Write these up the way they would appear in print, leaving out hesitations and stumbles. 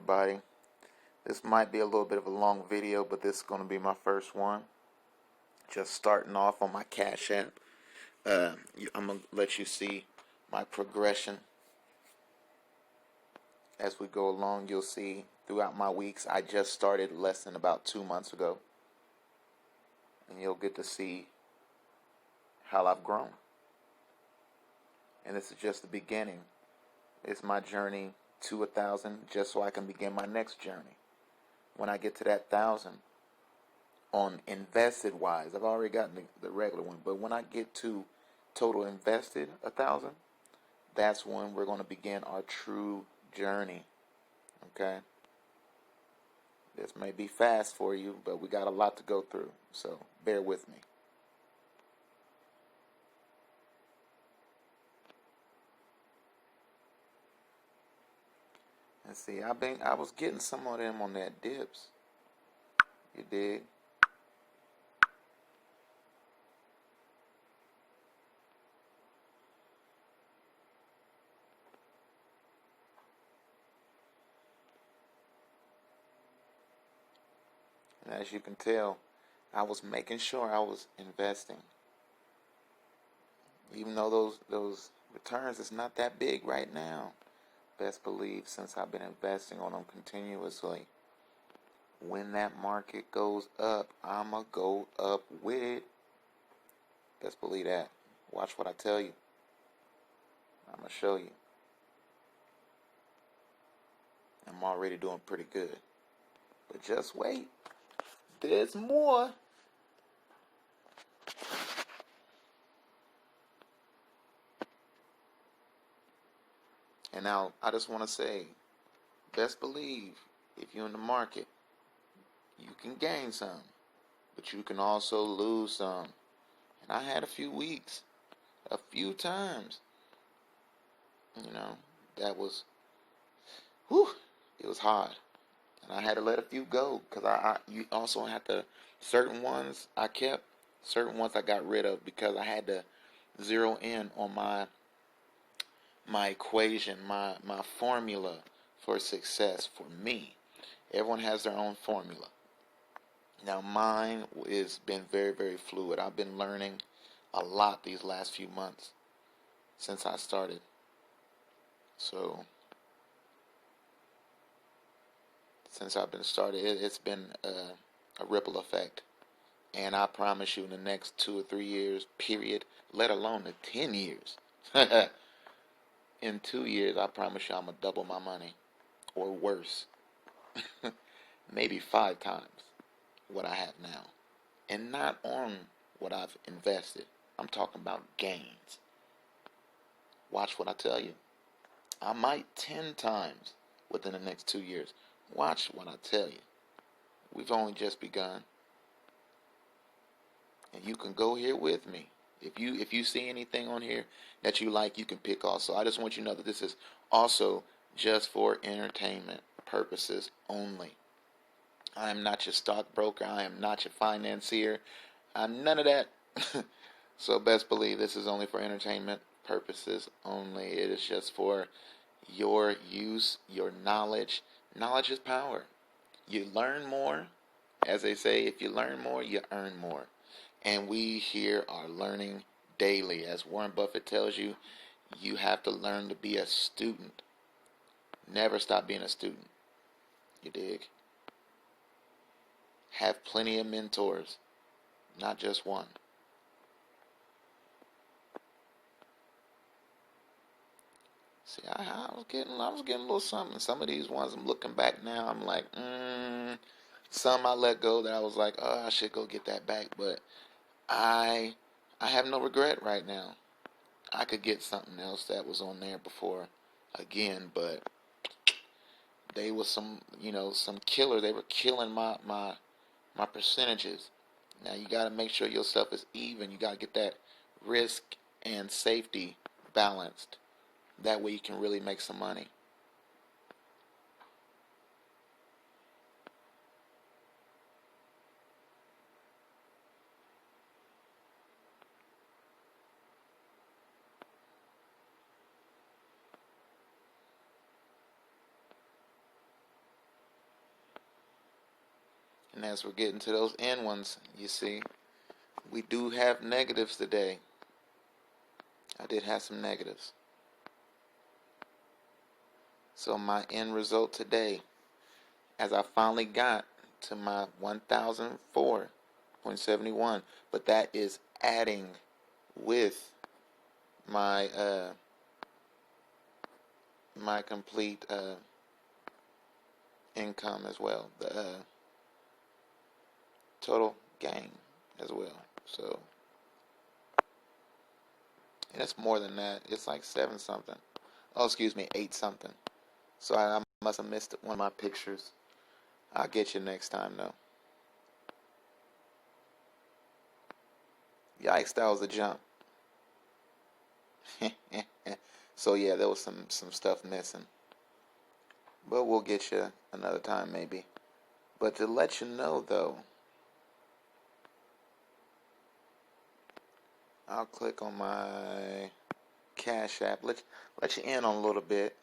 everybody. This might be a little bit of a long video, but this is going to be my first one. Just starting off on my Cash App. I'm going to let you see my progression. As we go along, you'll see throughout my weeks. I just started less than about 2 months ago. And you'll get to see how I've grown. And this is just the beginning. It's my journey to 1,000, just so I can begin my next journey. When I get to that 1,000, on invested wise, I've already gotten the regular one, but when I get to total invested 1,000, that's when we're going to begin our true journey. Okay? This may be fast for you, but we got a lot to go through, so bear with me. And see, I was getting some of them on that dips. You dig? And as you can tell, I was making sure I was investing. Even though those returns is not that big right now. Best believe since I've been investing on them continuously, when that market goes up, I'ma go up with it. Best believe that. Watch what I tell you. I'ma show you. I'm already doing pretty good. But just wait. There's more. And now, I just want to say, best believe, if you're in the market, you can gain some, but you can also lose some. And I had a few weeks, a few times, that was, it was hard. And I had to let a few go, because you also had to, certain ones I kept, certain ones I got rid of, because I had to zero in on my equation, my formula for success for me. Everyone has their own formula. Now mine has been very, very fluid. I've been learning a lot these last few months since I started. So since I've been started, it's been a ripple effect. And I promise you, in the next 2 or 3 years, period, let alone the 10 years, in 2 years, I promise you I'm going to double my money. Or worse. Maybe 5 times what I have now. And not on what I've invested. I'm talking about gains. Watch what I tell you. I might 10 times within the next 2 years. Watch what I tell you. We've only just begun. And you can go here with me. If you see anything on here that you like, you can pick also. I just want you to know that this is also just for entertainment purposes only. I am not your stockbroker. I am not your financier. I'm none of that. So best believe this is only for entertainment purposes only. It is just for your use, your knowledge. Knowledge is power. You learn more. As they say, if you learn more, you earn more. And we here are learning daily. As Warren Buffett tells you, you have to learn to be a student. Never stop being a student. You dig? Have plenty of mentors, not just one. See, I was getting a little something. Some of these ones I'm looking back now, I'm like, some I let go that I was like, oh, I should go get that back, but I have no regret right now. I could get something else that was on there before again, but they was some killer. They were killing my percentages. Now you got to make sure your stuff is even. You got to get that risk and safety balanced. That way you can really make some money. And as we're getting to those end ones, you see, we do have negatives today. I did have some negatives. So my end result today, as I finally got to my 1004.71, but that is adding with my my complete income as well, the total gain as well. So, and it's more than that. It's like 7 something. Oh, excuse me, 8 something. So I must have missed one of my pictures. I'll get you next time though. Yikes, that was a jump. So yeah, there was some stuff missing. But we'll get you another time maybe. But to let you know though, I'll click on my Cash App. Let you in on a little bit.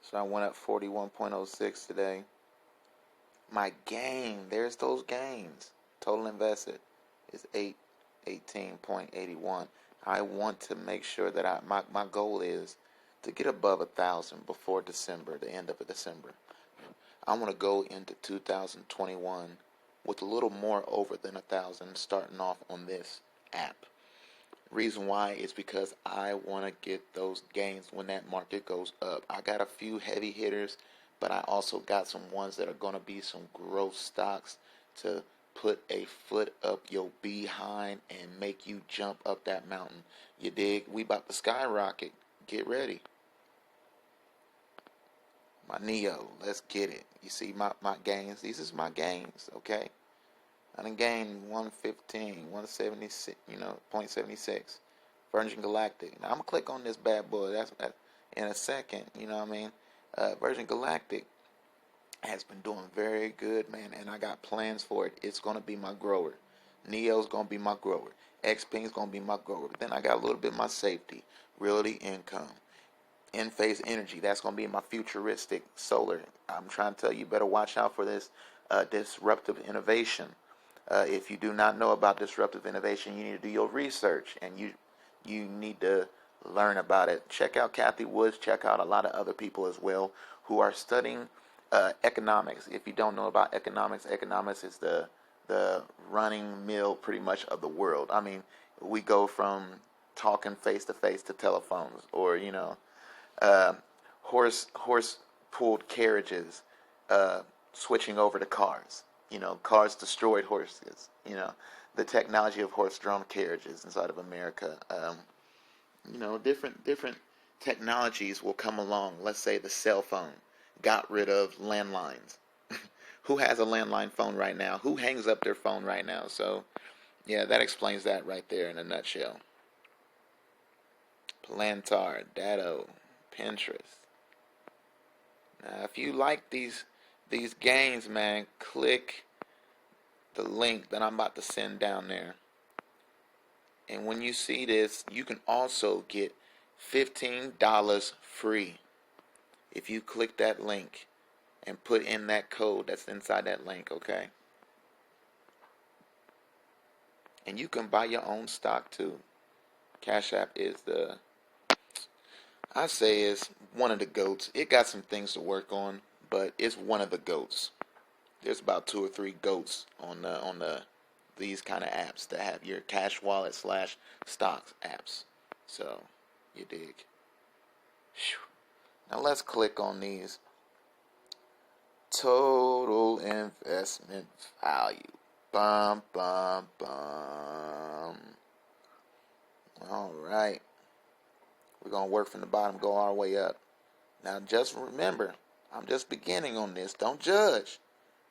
So I went up 41.06 today. My gain, there's those gains. Total invested is 818.81. I want to make sure that my goal is to get above 1,000 before December, the end of December. I want to go into 2021 with a little more over than 1,000 starting off on this app. Reason why is because I want to get those gains when that market goes up. I got a few heavy hitters, but I also got some ones that are going to be some growth stocks to put a foot up your behind and make you jump up that mountain. You dig? We about to skyrocket. Get ready. My Neo, let's get it. You see my gains? These is my gains, okay? I done gained 115, 176, 0.76. Virgin Galactic. Now I'm gonna click on this bad boy. That's in a second. You know what I mean? Virgin Galactic has been doing very good, man, and I got plans for it. It's gonna be my grower. Neo's gonna be my grower. XPing's gonna be my grower. But then I got a little bit of my safety, Realty Income, In-Phase Energy. That's gonna be my futuristic solar. I'm trying to tell you, better watch out for this disruptive innovation. If you do not know about disruptive innovation, you need to do your research, and you need to learn about it. Check out Kathy Woods. Check out a lot of other people as well who are studying economics. If you don't know about economics, economics is the running mill pretty much of the world. I mean, we go from talking face to face to telephones, or horse pulled carriages, switching over to cars. Cars destroyed horses. The technology of horse-drawn carriages inside of America. Different technologies will come along. Let's say the cell phone got rid of landlines. Who has a landline phone right now? Who hangs up their phone right now? So, yeah, that explains that right there in a nutshell. Plantar, Datto, Pinterest. Now, if you like these gains, man, click the link that I'm about to send down there. And when you see this, you can also get $15 free if you click that link and put in that code that's inside that link, okay? And you can buy your own stock too. Cash App is I say it's one of the GOATs. It got some things to work on, but it's one of the GOATs. There's about 2 or 3 GOATs on these kind of apps that have your cash wallet / stocks apps. So, you dig. Whew. Now let's click on these. Total investment value. Bum, bum, bum. All right. We're going to work from the bottom, go our way up. Now just remember, I'm just beginning on this. Don't judge.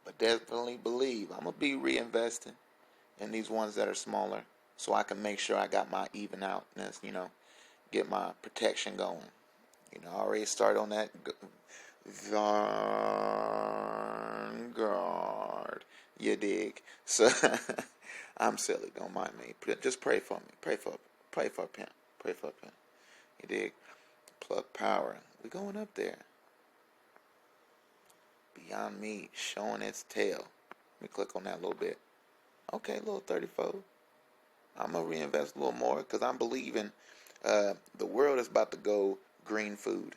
But definitely believe I'm going to be reinvesting in these ones that are smaller so I can make sure I got my even outness, get my protection going. I already started on that Vanguard. You dig? So I'm silly. Don't mind me. Just pray for me. Pray for him. Pray for him. You dig? Plug Power. We're going up there. Beyond Meat showing its tail. Let me click on that a little bit. Okay, a little 34. I'm going to reinvest a little more because I'm believing the world is about to go green food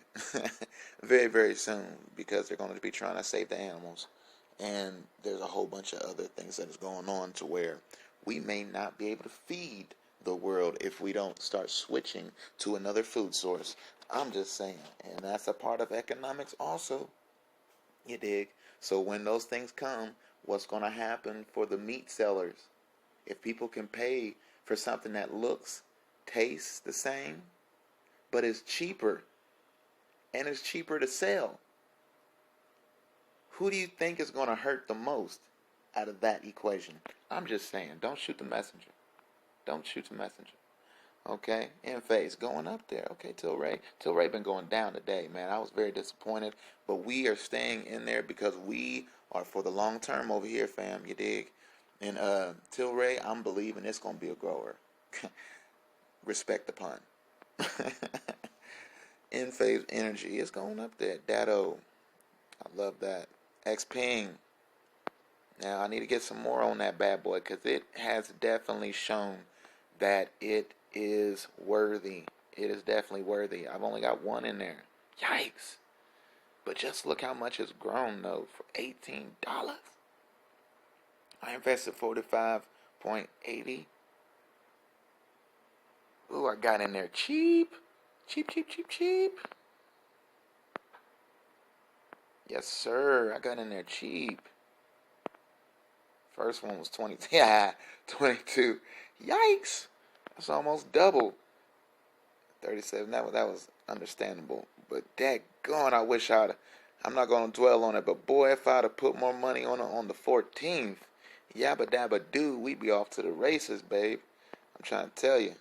very, very soon because they're going to be trying to save the animals. And there's a whole bunch of other things that is going on to where we may not be able to feed the world if we don't start switching to another food source. I'm just saying. And that's a part of economics also. You dig? So when those things come, what's going to happen for the meat sellers? If people can pay for something that looks, tastes the same, but is cheaper, and is cheaper to sell, who do you think is going to hurt the most out of that equation? I'm just saying, don't shoot the messenger. Don't shoot the messenger. Okay, Enphase going up there. Okay, Tilray. Tilray been going down today, man. I was very disappointed, but we are staying in there because we are for the long term over here, fam. You dig? And Tilray, I'm believing it's gonna be a grower. Respect the pun. Enphase Energy is going up there. Datto, I love that. Xpeng. Now I need to get some more on that bad boy because it has definitely shown that it is worthy. It is definitely worthy. I've only got one in there. Yikes. But just look how much it's grown though for $18. I invested 45.80. Ooh, I got in there cheap. Cheap. Yes, sir. I got in there cheap. First one was 20. Yeah, 22. Yikes. That's almost double. 37. That was understandable. But daggone, I wish I'm not going to dwell on it. But boy, if I'd have put more money on the 14th, yabba dabba doo, we'd be off to the races, babe. I'm trying to tell you.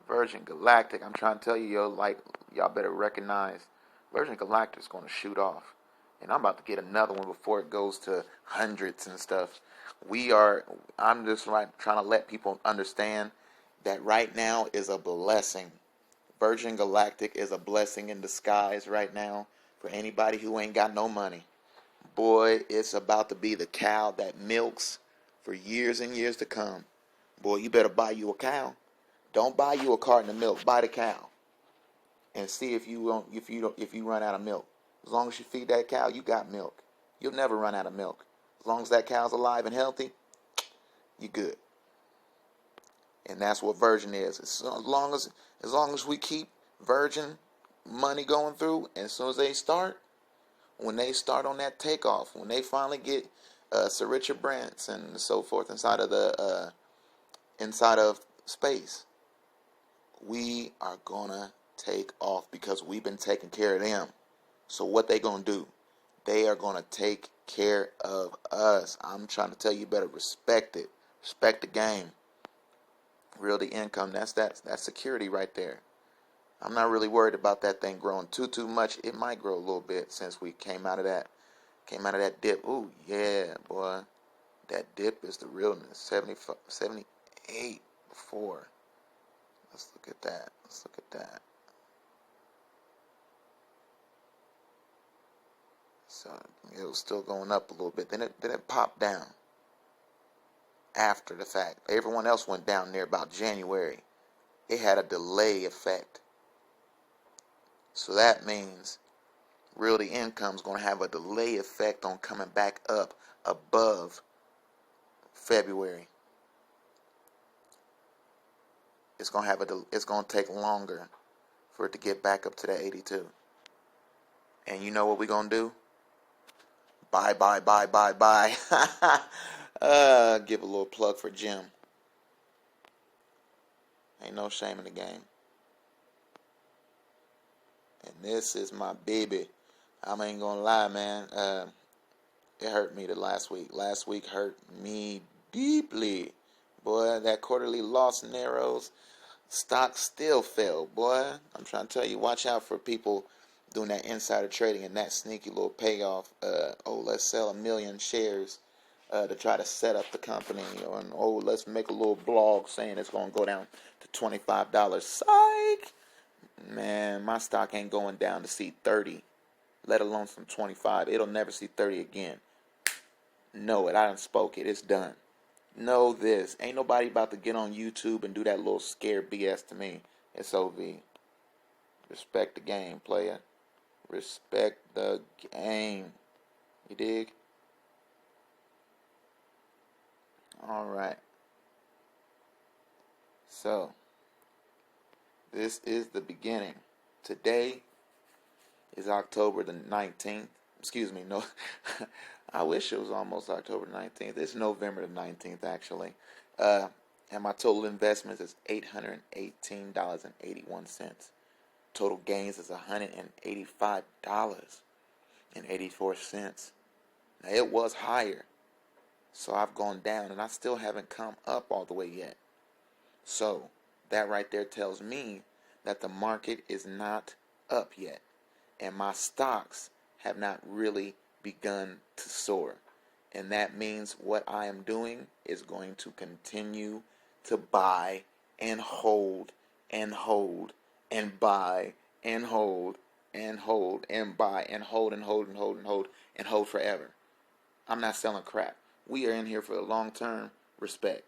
Virgin Galactic, I'm trying to tell you, y'all better recognize Virgin Galactic's going to shoot off. And I'm about to get another one before it goes to hundreds and stuff. I'm just trying to let people understand that right now is a blessing. Virgin Galactic is a blessing in disguise right now for anybody who ain't got no money. Boy, it's about to be the cow that milks for years and years to come. Boy, you better buy you a cow. Don't buy you a carton of milk. Buy the cow, and see if you run out of milk. As long as you feed that cow, you got milk. You'll never run out of milk. As long as that cow's alive and healthy, you good. And that's what Virgin is. As long as we keep Virgin money going through, and as soon as when they start on that takeoff, when they finally get Sir Richard Branson and so forth inside of space, we are gonna take off because we've been taking care of them. So what they gonna do? They are gonna take care of us. I'm trying to tell you, better respect it. Respect the game. Realty income, that's security right there. I'm not really worried about that thing growing too much. It might grow a little bit since we came out of that dip. Ooh, yeah, boy. That dip is the realness. 78 before. Let's look at that. So it was still going up a little bit. Then it popped down after the fact. Everyone else went down there about January. It had a delay effect. So that means realty income is going to have a delay effect on coming back up above February. It's going to take longer for it to get back up to that 82. And you know what we're going to do? Bye. Give a little plug for Jim. Ain't no shame in the game. And this is my baby. I ain't gonna lie, man. It hurt me the last week. Last week hurt me deeply. Boy, that quarterly loss narrows. Stock still fell, boy. I'm trying to tell you, watch out for people doing that insider trading and that sneaky little payoff. Let's sell 1 million shares to try to set up the company. Let's make a little blog saying it's going to go down to $25. Psych! Man, my stock ain't going down to see 30. let alone some 25. It'll never see 30 again. Know it. I done spoke it. It's done. Know this. Ain't nobody about to get on YouTube and do that little scare BS to me. It's OV. Respect the game, player. Respect the game. You dig? Alright. So, this is the beginning. Today is October the 19th. Excuse me, no. I wish it was almost October 19th. It's November the 19th, actually. And my total investments is $818.81. Total gains is $185.84. Now, it was higher, so I've gone down, and I still haven't come up all the way yet. So, that right there tells me that the market is not up yet, and my stocks have not really begun to soar. And that means what I am doing is going to continue to buy and hold and hold and buy and hold and hold and buy and hold and hold and hold and hold and hold forever. I'm not selling crap. We are in here for the long term. Respect.